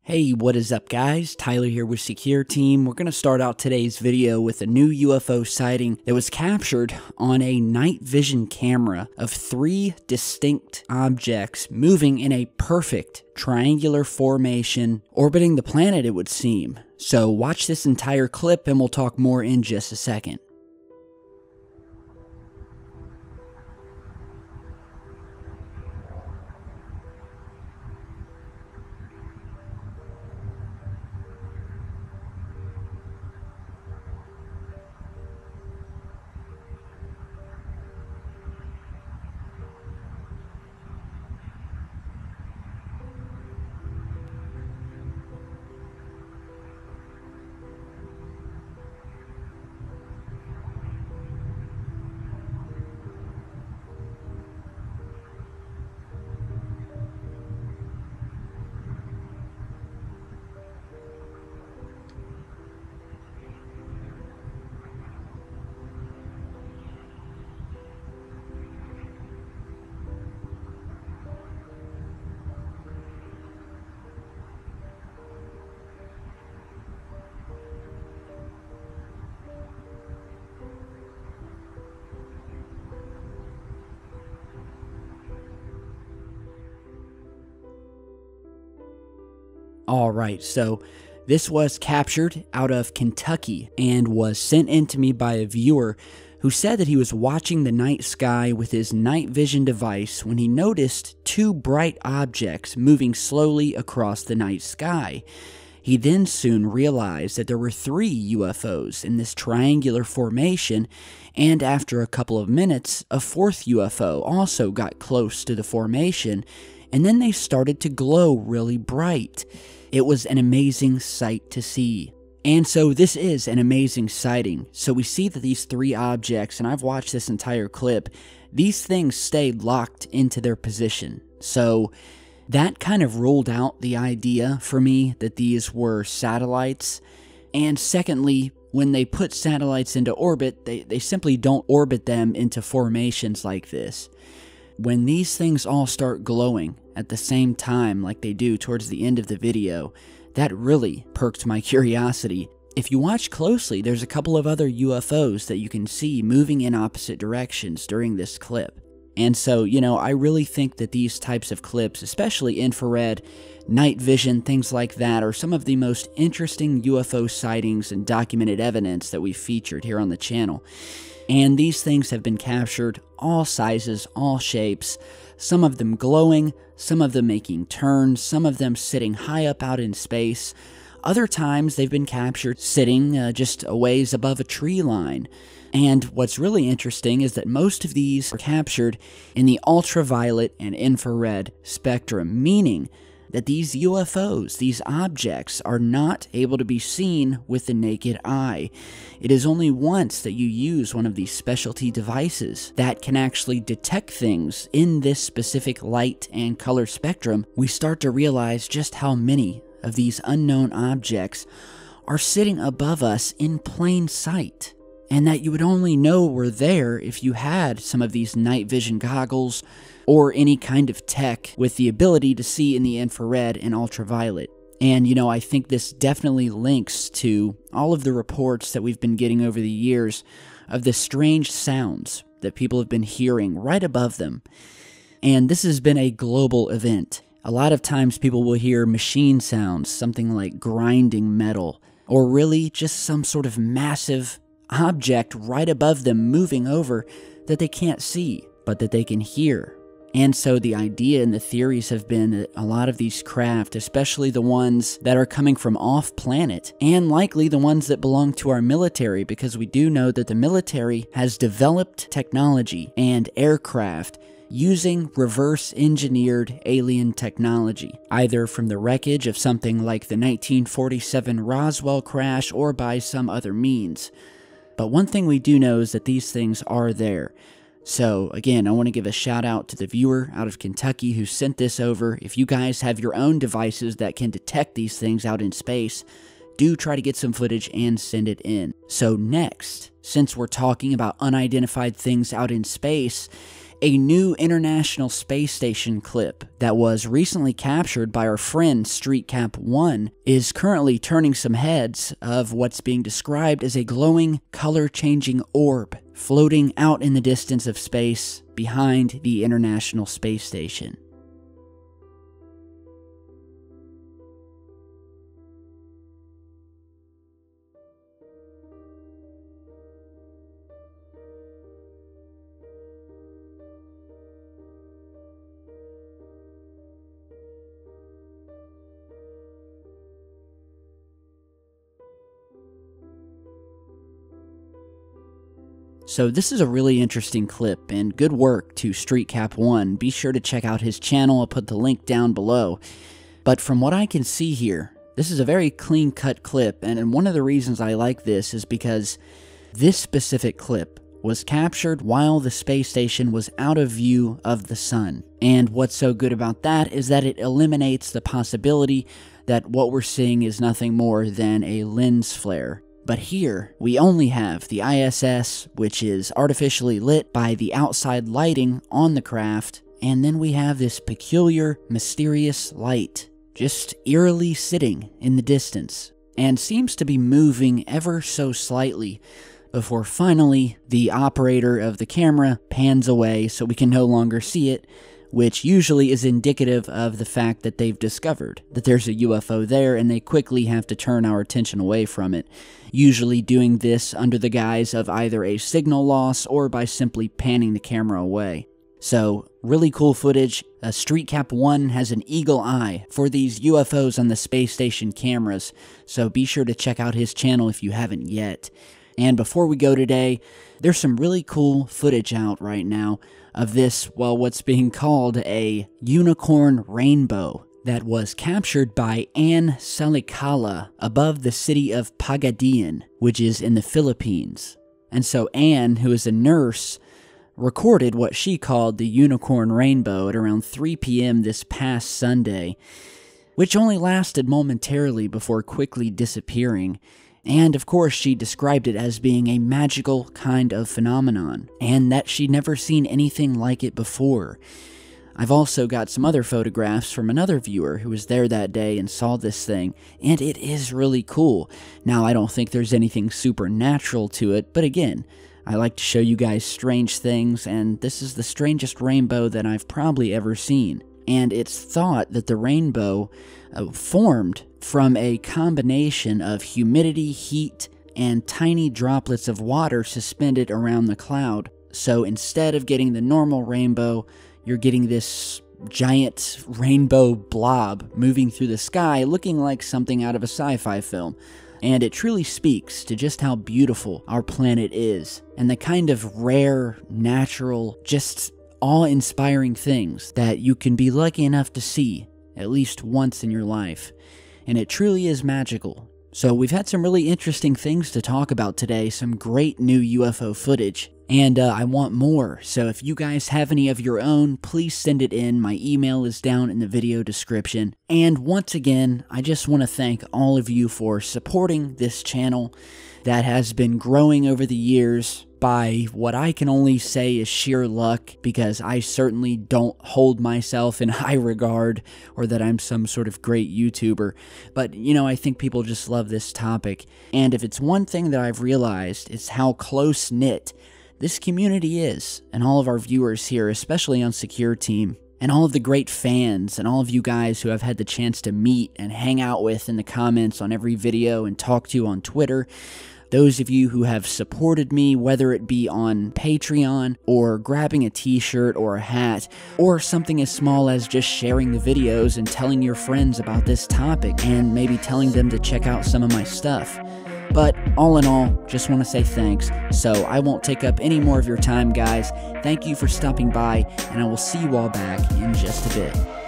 Hey, what is up guys? Tyler here with Secureteam. We're going to start out today's video with a new UFO sighting that was captured on a night vision camera of 3 distinct objects moving in a perfect triangular formation, orbiting the planet it would seem. So watch this entire clip and we'll talk more in just a second. Alright, so this was captured out of Kentucky and was sent in to me by a viewer who said that he was watching the night sky with his night vision device when he noticed 2 bright objects moving slowly across the night sky. He then soon realized that there were 3 UFOs in this triangular formation, and after a couple of minutes, a 4th UFO also got close to the formation, and then they started to glow really bright. It was an amazing sight to see. And so this is an amazing sighting. So we see that these 3 objects, and I've watched this entire clip, these things stayed locked into their position. So that kind of ruled out the idea for me that these were satellites. And secondly, when they put satellites into orbit, they simply don't orbit them into formations like this. When these things all start glowing at the same time like they do towards the end of the video, that really perked my curiosity. If you watch closely, there's a couple of other UFOs that you can see moving in opposite directions during this clip. And so, I really think that these types of clips, especially infrared, night vision, things like that, are some of the most interesting UFO sightings and documented evidence that we've featured here on the channel. And these things have been captured all sizes, all shapes, some of them glowing, some of them making turns, some of them sitting high up out in space. Other times they've been captured sitting just a ways above a tree line. And what's really interesting is that most of these are captured in the ultraviolet and infrared spectrum, meaning that these UFOs, these objects, are not able to be seen with the naked eye. It is only once that you use one of these specialty devices that can actually detect things in this specific light and color spectrum, we start to realize just how many of these unknown objects are sitting above us in plain sight, and that you would only know were there if you had some of these night vision goggles or any kind of tech with the ability to see in the infrared and ultraviolet. And, I think this definitely links to all of the reports that we've been getting over the years of the strange sounds that people have been hearing right above them. And this has been a global event. A lot of times people will hear machine sounds, something like grinding metal, or really just some sort of massive object right above them moving over that they can't see, but that they can hear. And so the idea and the theories have been that a lot of these craft, especially the ones that are coming from off-planet, and likely the ones that belong to our military, because we do know that the military has developed technology and aircraft using reverse-engineered alien technology, either from the wreckage of something like the 1947 Roswell crash or by some other means. But one thing we do know is that these things are there. So, again, I want to give a shout out to the viewer out of Kentucky who sent this over. If you guys have your own devices that can detect these things out in space, do try to get some footage and send it in. So next, since we're talking about unidentified things out in space, a new International Space Station clip that was recently captured by our friend StreetCap1 is currently turning some heads of what's being described as a glowing, color-changing orb floating out in the distance of space behind the International Space Station. So this is a really interesting clip, and good work to StreetCap1. Be sure to check out his channel. I'll put the link down below. But from what I can see here, this is a very clean-cut clip, and one of the reasons I like this is because this specific clip was captured while the space station was out of view of the sun. And what's so good about that is that it eliminates the possibility that what we're seeing is nothing more than a lens flare. But here, we only have the ISS, which is artificially lit by the outside lighting on the craft, and then we have this peculiar, mysterious light, just eerily sitting in the distance, and seems to be moving ever so slightly, before finally the operator of the camera pans away so we can no longer see it, which usually is indicative of the fact that they've discovered that there's a UFO there and they quickly have to turn our attention away from it, usually doing this under the guise of either a signal loss or by simply panning the camera away. So, really cool footage. StreetCap1 has an eagle eye for these UFOs on the space station cameras, so be sure to check out his channel if you haven't yet. And before we go today, there's some really cool footage out right now of this, well, what's being called a unicorn rainbow that was captured by Ann Salicala above the city of Pagadian, which is in the Philippines. And so Ann, who is a nurse, recorded what she called the unicorn rainbow at around 3 p.m. this past Sunday, which only lasted momentarily before quickly disappearing. And of course, she described it as being a magical kind of phenomenon, and that she'd never seen anything like it before. I've also got some other photographs from another viewer who was there that day and saw this thing, and it is really cool. Now, I don't think there's anything supernatural to it, but again, I like to show you guys strange things, and this is the strangest rainbow that I've probably ever seen. And it's thought that the rainbow formed from a combination of humidity, heat, and tiny droplets of water suspended around the cloud. So instead of getting the normal rainbow, you're getting this giant rainbow blob moving through the sky looking like something out of a sci-fi film. And it truly speaks to just how beautiful our planet is, and the kind of rare, natural, just awe-inspiring things that you can be lucky enough to see at least once in your life. And it truly is magical. So we've had some really interesting things to talk about today, some great new UFO footage, and I want more. So if you guys have any of your own, please send it in. My email is down in the video description. And once again, I just want to thank all of you for supporting this channel that has been growing over the years by what I can only say is sheer luck, because I certainly don't hold myself in high regard or that I'm some sort of great YouTuber. But, you know, I think people just love this topic. And if it's one thing that I've realized, it's how close-knit this community is, and all of our viewers here, especially on Secureteam, and all of the great fans, and all of you guys who I've had the chance to meet and hang out with in the comments on every video and talk to on Twitter. Those of you who have supported me, whether it be on Patreon, or grabbing a t-shirt or a hat, or something as small as just sharing the videos and telling your friends about this topic, and maybe telling them to check out some of my stuff. But all in all, just want to say thanks, so I won't take up any more of your time, guys. Thank you for stopping by, and I will see you all back in just a bit.